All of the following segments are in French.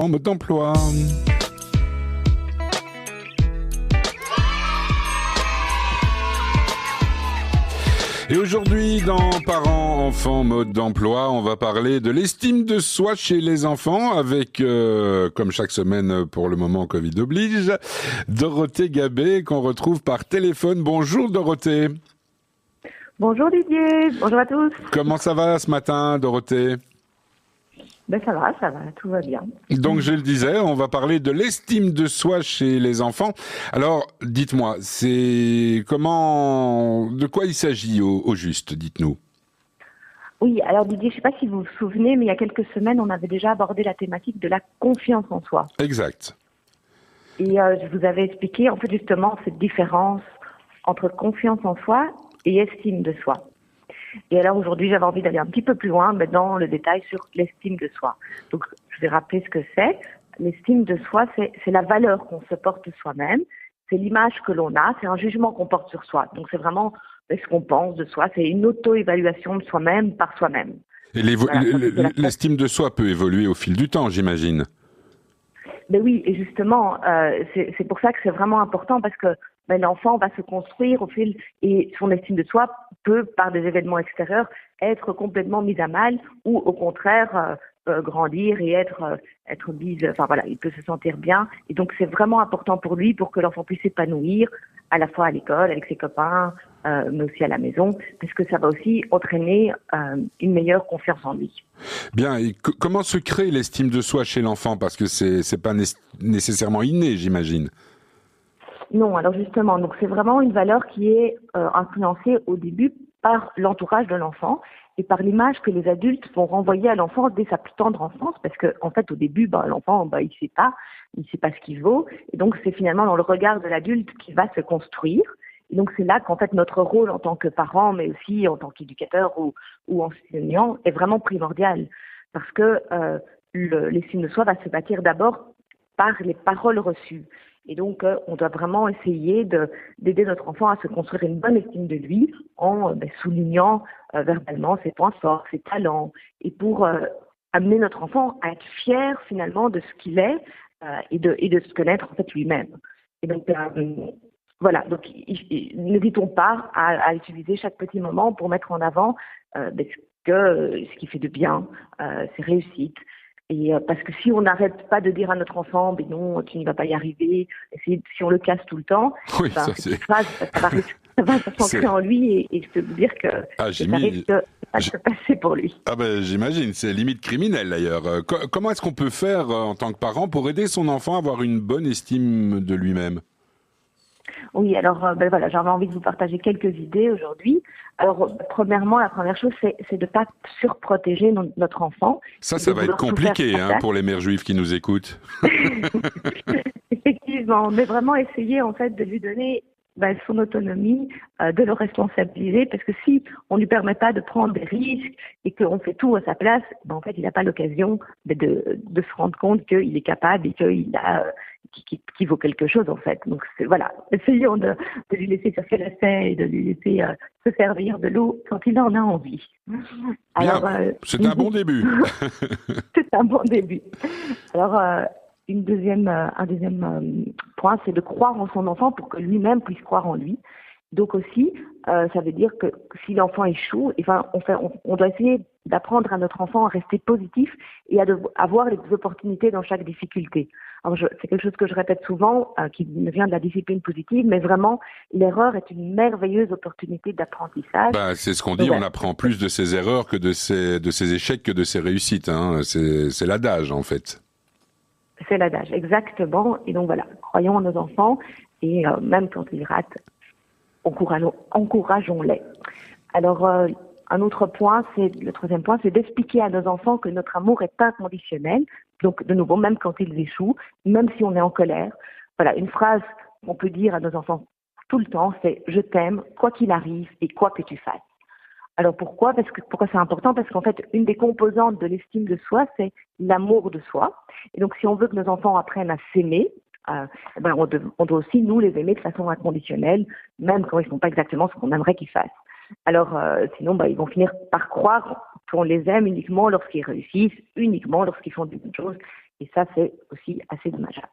En mode d'emploi. Et aujourd'hui, dans Parents, Enfants, Mode d'emploi, on va parler de l'estime de soi chez les enfants avec, comme chaque semaine pour le moment, Covid oblige, Dorothée Gabet qu'on retrouve par téléphone. Bonjour Dorothée. Bonjour Didier, bonjour à tous. Comment ça va ce matin Dorothée ? Ben ça va, tout va bien. Donc je le disais, on va parler de l'estime de soi chez les enfants. Alors dites-moi, de quoi il s'agit au juste, dites-nous. Oui, alors Didier, je ne sais pas si vous vous souvenez, mais il y a quelques semaines, on avait déjà abordé la thématique de la confiance en soi. Exact. Et je vous avais expliqué en fait justement cette différence entre confiance en soi et estime de soi. Et alors aujourd'hui, j'avais envie d'aller un petit peu plus loin, mais dans le détail sur l'estime de soi. Donc, je vais rappeler ce que c'est. L'estime de soi, c'est la valeur qu'on se porte de soi-même, c'est l'image que l'on a, c'est un jugement qu'on porte sur soi. Donc, c'est vraiment ce qu'on pense de soi, c'est une auto-évaluation de soi-même par soi-même. Et l'estime de soi peut évoluer au fil du temps, j'imagine. Ben oui, et justement, c'est pour ça que c'est vraiment important parce que l'enfant va se construire au fil et son estime de soi peut, par des événements extérieurs, être complètement mise à mal ou au contraire grandir et être mise. Enfin voilà, il peut se sentir bien et donc c'est vraiment important pour lui pour que l'enfant puisse s'épanouir à la fois à l'école avec ses copains, mais aussi à la maison, parce que ça va aussi entraîner une meilleure confiance en lui. Bien, et comment se crée l'estime de soi chez l'enfant ? Parce que c'est pas nécessairement inné, j'imagine. Non, alors justement, donc c'est vraiment une valeur qui est influencée au début par l'entourage de l'enfant et par l'image que les adultes vont renvoyer à l'enfant dès sa plus tendre enfance, parce que en fait au début, l'enfant, il sait pas ce qu'il vaut, et donc c'est finalement dans le regard de l'adulte qui va se construire. Et donc c'est là qu'en fait notre rôle en tant que parent, mais aussi en tant qu'éducateur ou enseignant, est vraiment primordial, parce que l'estime de soi va se bâtir d'abord par les paroles reçues. Et donc, on doit vraiment essayer d'aider notre enfant à se construire une bonne estime de lui en soulignant verbalement ses points forts, ses talents, et pour amener notre enfant à être fier finalement de ce qu'il est et de se connaître en fait lui-même. Et donc, voilà. Donc, n'hésitons pas à utiliser chaque petit moment pour mettre en avant ce qui fait de bien, ses réussites. Et parce que si on n'arrête pas de dire à notre enfant, non, tu n'y vas pas y arriver, si on le casse tout le temps, oui, ça va s'ancrer en lui et je peux vous dire que ça risque de se passer pour lui. Ah j'imagine, c'est limite criminel d'ailleurs. Comment est-ce qu'on peut faire en tant que parent pour aider son enfant à avoir une bonne estime de lui-même ? Oui, alors voilà, j'avais envie de vous partager quelques idées aujourd'hui. Alors, premièrement, la première chose, c'est de ne pas surprotéger notre enfant. Ça va être compliqué pour les mères juives qui nous écoutent. Effectivement, mais vraiment essayer en fait de lui donner son autonomie, de le responsabiliser, parce que si on ne lui permet pas de prendre des risques et qu'on fait tout à sa place, en fait, il n'a pas l'occasion de se rendre compte qu'il est capable et qu'il vaut quelque chose, en fait. Donc, voilà, essayons de lui laisser chercher la et de lui laisser se servir de l'eau quand il en a envie. Alors, c'est un bon début. C'est un bon début. Alors, un deuxième point, c'est de croire en son enfant pour que lui-même puisse croire en lui. Donc aussi, ça veut dire que si l'enfant échoue, on doit essayer d'apprendre à notre enfant à rester positif et à avoir les opportunités dans chaque difficulté. Alors c'est quelque chose que je répète souvent, qui vient de la discipline positive, mais vraiment, l'erreur est une merveilleuse opportunité d'apprentissage. C'est ce qu'on dit, on apprend plus de ses erreurs que de ses échecs que de ses réussites. Hein. C'est l'adage, en fait. C'est l'adage, exactement. Et donc voilà, croyons en nos enfants et même quand ils ratent, encourageons-les. Alors, le troisième point, c'est d'expliquer à nos enfants que notre amour est inconditionnel. Donc, de nouveau, même quand ils échouent, même si on est en colère. Voilà, une phrase qu'on peut dire à nos enfants tout le temps, c'est « Je t'aime, quoi qu'il arrive et quoi que tu fasses ». Alors pourquoi c'est important ? Parce qu'en fait, une des composantes de l'estime de soi, c'est l'amour de soi. Et donc, si on veut que nos enfants apprennent à s'aimer, on doit aussi, nous, les aimer de façon inconditionnelle, même quand ils ne font pas exactement ce qu'on aimerait qu'ils fassent. Alors, sinon, ils vont finir par croire qu'on les aime uniquement lorsqu'ils réussissent, uniquement lorsqu'ils font des bonnes choses, Et ça, c'est aussi assez dommageable.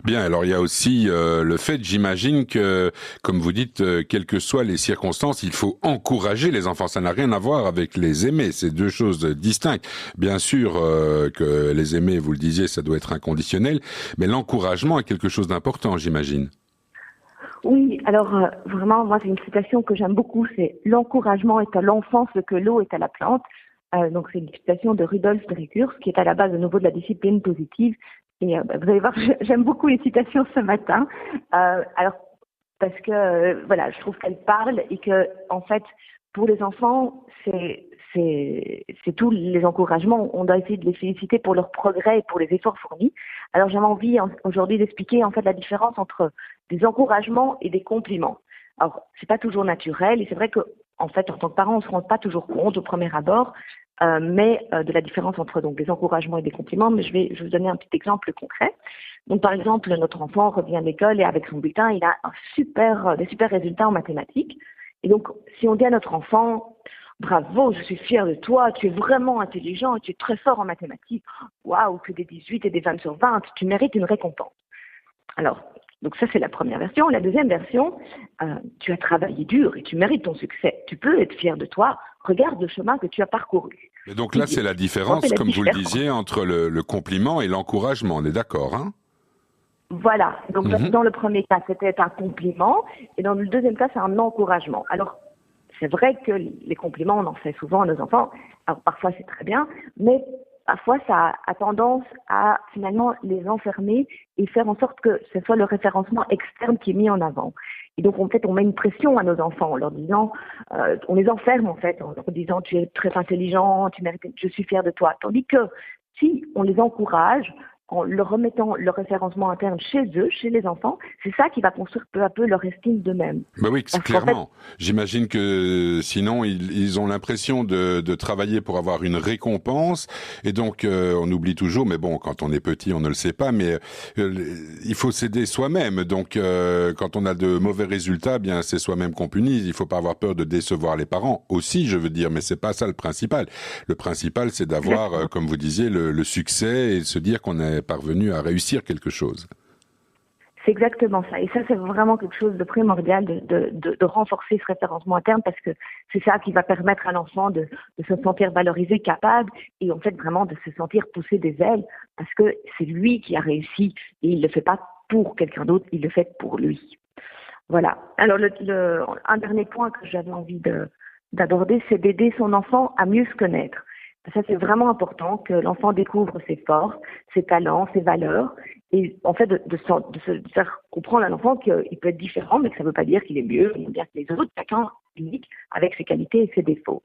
Bien, alors il y a aussi le fait, j'imagine que, comme vous dites, quelles que soient les circonstances, il faut encourager les enfants. Ça n'a rien à voir avec les aimer, c'est deux choses distinctes. Bien sûr que les aimer, vous le disiez, ça doit être inconditionnel, mais l'encouragement est quelque chose d'important, j'imagine. Oui, alors vraiment, moi, c'est une citation que j'aime beaucoup, c'est « L'encouragement est à l'enfant ce que l'eau est à la plante ». Donc c'est une citation de Rudolf Dreikurs, qui est à la base de nouveau de la discipline positive. Et vous allez voir, j'aime beaucoup les citations ce matin. Alors parce que voilà, je trouve qu'elles parlent et que en fait, pour les enfants, c'est tous les encouragements. On doit essayer de les féliciter pour leur progrès et pour les efforts fournis. Alors j'avais envie aujourd'hui d'expliquer en fait la différence entre des encouragements et des compliments. Alors c'est pas toujours naturel et c'est vrai que en fait, en tant que parent, on se rend pas toujours compte au premier abord, mais de la différence entre donc des encouragements et des compliments. Mais je vais vous donner un petit exemple concret. Donc, par exemple, notre enfant revient de l'école et avec son bulletin, il a des super résultats en mathématiques. Et donc, si on dit à notre enfant, bravo, je suis fière de toi, tu es vraiment intelligent, tu es très fort en mathématiques, waouh, que des 18 et des 20 sur 20, tu mérites une récompense. Alors, donc ça c'est la première version. La deuxième version, tu as travaillé dur et tu mérites ton succès. Tu peux être fier de toi. Regarde le chemin que tu as parcouru. Et donc là, c'est la différence, comme vous le disiez, entre le compliment et l'encouragement. On est d'accord, hein? Voilà. Donc dans le premier cas, c'était un compliment, et dans le deuxième cas, c'est un encouragement. Alors, c'est vrai que les compliments, on en fait souvent à nos enfants. Alors parfois, c'est très bien, mais parfois, ça a tendance à finalement les enfermer et faire en sorte que ce soit le référencement externe qui est mis en avant. Et donc, en fait, on met une pression à nos enfants en leur disant, on les enferme en fait, en leur disant, tu es très intelligent, tu mérites, je suis fier de toi. Tandis que si on les encourage, en leur remettant le référencement interne chez eux, chez les enfants, c'est ça qui va construire peu à peu leur estime d'eux-mêmes. Ben oui, clairement. J'imagine que sinon, ils ont l'impression de travailler pour avoir une récompense. Et donc, on oublie toujours, mais bon, quand on est petit, on ne le sait pas, mais il faut s'aider soi-même. Donc, quand on a de mauvais résultats, bien, c'est soi-même qu'on punit. Il faut pas avoir peur de décevoir les parents aussi, je veux dire, mais c'est pas ça le principal. Le principal, c'est d'avoir, comme vous disiez, le succès et se dire qu'on est parvenu à réussir quelque chose. C'est exactement ça. Et ça, c'est vraiment quelque chose de primordial de renforcer ce référencement interne, parce que c'est ça qui va permettre à l'enfant de se sentir valorisé, capable, et en fait vraiment de se sentir pousser des ailes, parce que c'est lui qui a réussi et il ne le fait pas pour quelqu'un d'autre, il le fait pour lui. Voilà. Alors un dernier point que j'avais envie d'aborder, c'est d'aider son enfant à mieux se connaître. Ça, c'est vraiment important que l'enfant découvre ses forces, ses talents, ses valeurs, et en fait de se faire comprendre à l'enfant qu'il peut être différent, mais que ça ne veut pas dire qu'il est mieux, ou bien que les autres, chacun unique avec ses qualités et ses défauts.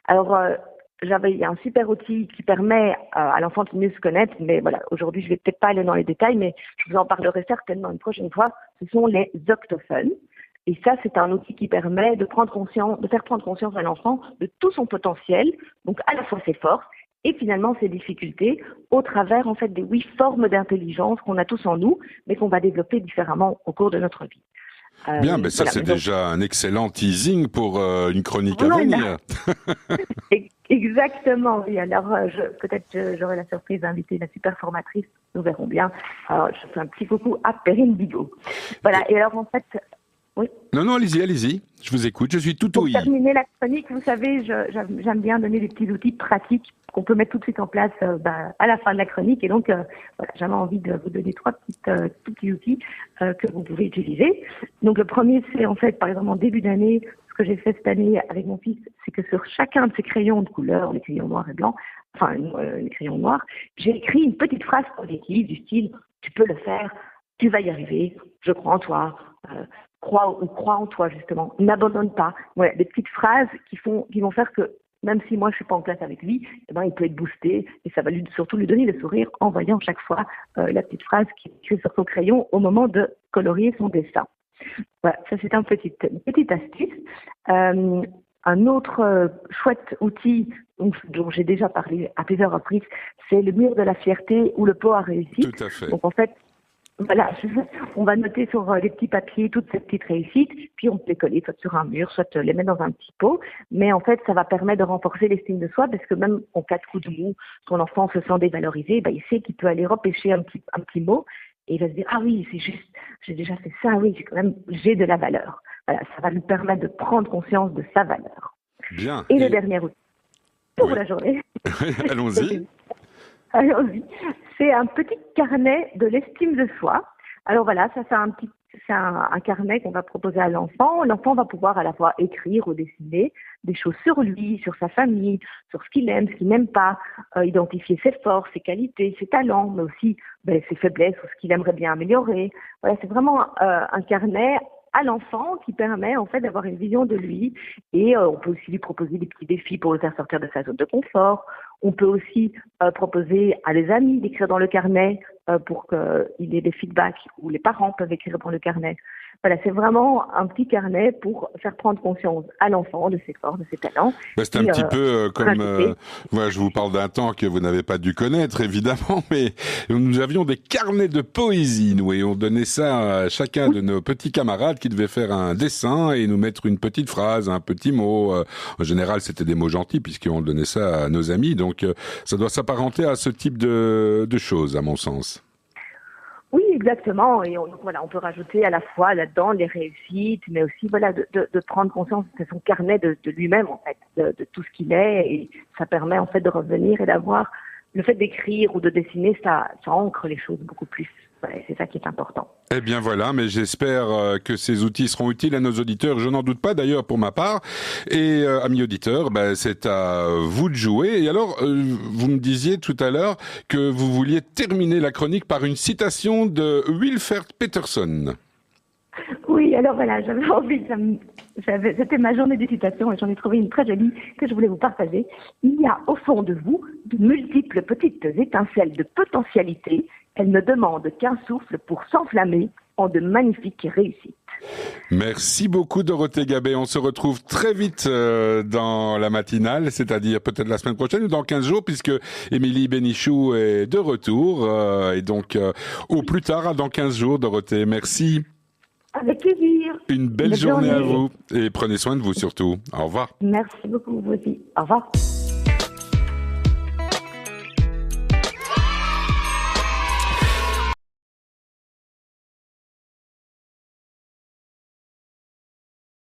Alors, il y a un super outil qui permet à l'enfant de mieux se connaître, mais voilà, aujourd'hui je vais peut-être pas aller dans les détails, mais je vous en parlerai certainement une prochaine fois. Ce sont les octophones. Et ça, c'est un outil qui permet de faire prendre conscience à l'enfant de tout son potentiel, donc à la fois ses forces et finalement ses difficultés, au travers en fait des 8 formes d'intelligence qu'on a tous en nous, mais qu'on va développer différemment au cours de notre vie. Bien, mais ça, voilà, c'est déjà un excellent teasing pour une chronique à venir. Exactement, oui. Alors, peut-être j'aurai la surprise d'inviter la super formatrice, nous verrons bien. Alors, je fais un petit coucou à Perrine Bigot. Voilà, et alors en fait... Oui. Non, allez-y, je vous écoute, je suis tout ouïe. Pour terminer la chronique, vous savez, j'aime bien donner des petits outils pratiques qu'on peut mettre tout de suite en place à la fin de la chronique. Et donc, voilà, j'avais envie de vous donner 3 petits outils que vous pouvez utiliser. Donc, le premier, c'est en fait, par exemple, en début d'année, ce que j'ai fait cette année avec mon fils, c'est que sur chacun de ses crayons de couleur, les crayons noirs et blancs, les crayons noirs, j'ai écrit une petite phrase positive du style « Tu peux le faire, tu vas y arriver, je crois en toi ». Crois en toi, justement. N'abandonne pas. Voilà, des petites phrases qui vont faire que, même si moi je suis pas en classe avec lui, eh ben, il peut être boosté et ça va surtout lui donner le sourire en voyant chaque fois la petite phrase qui est écrite sur son crayon au moment de colorier son dessin. Voilà, ça c'est une petite astuce. Un autre chouette outil dont j'ai déjà parlé à plusieurs reprises, c'est le mur de la fierté ou le pot à réussite. Tout à fait. Donc en fait, Voilà, on va noter sur les petits papiers toutes ces petites réussites, puis on peut les coller soit sur un mur, soit les mettre dans un petit pot. Mais en fait, ça va permettre de renforcer l'estime de soi parce que même en cas de coup de mou, quand l'enfant se sent dévalorisé, il sait qu'il peut aller repêcher un petit mot et il va se dire ah oui, c'est juste, j'ai déjà fait ça, oui, j'ai de la valeur. Voilà, ça va lui permettre de prendre conscience de sa valeur. Bien. Et le dernier outil pour Oui. la journée. Allons-y. Allons-y. C'est un petit carnet de l'estime de soi. Alors voilà, ça c'est un carnet qu'on va proposer à l'enfant. L'enfant va pouvoir à la fois écrire ou dessiner des choses sur lui, sur sa famille, sur ce qu'il aime, ce qu'il n'aime pas, identifier ses forces, ses qualités, ses talents, mais aussi ses faiblesses ou ce qu'il aimerait bien améliorer. Voilà, c'est vraiment un carnet à l'enfant qui permet en fait d'avoir une vision de lui et on peut aussi lui proposer des petits défis pour le faire sortir de sa zone de confort. On peut aussi proposer à des amis d'écrire dans le carnet pour qu'il ait des feedbacks ou les parents peuvent écrire dans le carnet. Voilà, c'est vraiment un petit carnet pour faire prendre conscience à l'enfant de ses forces, de ses talents. C'est un petit peu comme... voilà, je vous parle d'un temps que vous n'avez pas dû connaître, évidemment, mais nous avions des carnets de poésie, nous, et on donnait ça à chacun de nos petits camarades qui devaient faire un dessin et nous mettre une petite phrase, un petit mot. En général, c'était des mots gentils, puisqu'on donnait ça à nos amis. Donc, ça doit s'apparenter à ce type de choses, à mon sens. Oui, exactement. Et on peut rajouter à la fois là-dedans les réussites, mais aussi de prendre conscience de son carnet de lui-même en fait, de tout ce qu'il est. Et ça permet en fait de revenir et d'avoir le fait d'écrire ou de dessiner, ça ancre les choses beaucoup plus. Ouais, c'est ça qui est important. Eh bien voilà, mais j'espère que ces outils seront utiles à nos auditeurs. Je n'en doute pas d'ailleurs pour ma part. Et amis auditeurs, c'est à vous de jouer. Et alors, vous me disiez tout à l'heure que vous vouliez terminer la chronique par une citation de Wilferd Peterson. Oui, alors voilà, j'avais envie, c'était ma journée de citation et j'en ai trouvé une très jolie que je voulais vous partager. Il y a au fond de vous de multiples petites étincelles de potentialité. Elles ne demandent qu'un souffle pour s'enflammer en de magnifiques réussites. Merci beaucoup Dorothée Gabet. On se retrouve très vite dans la matinale, c'est-à-dire peut-être la semaine prochaine ou dans 15 jours, puisque Émilie Bénichou est de retour. Et donc, au plus tard, dans 15 jours, Dorothée. Merci. Avec plaisir. Une belle journée à vous. Et prenez soin de vous surtout. Au revoir. Merci beaucoup, vous aussi. Au revoir.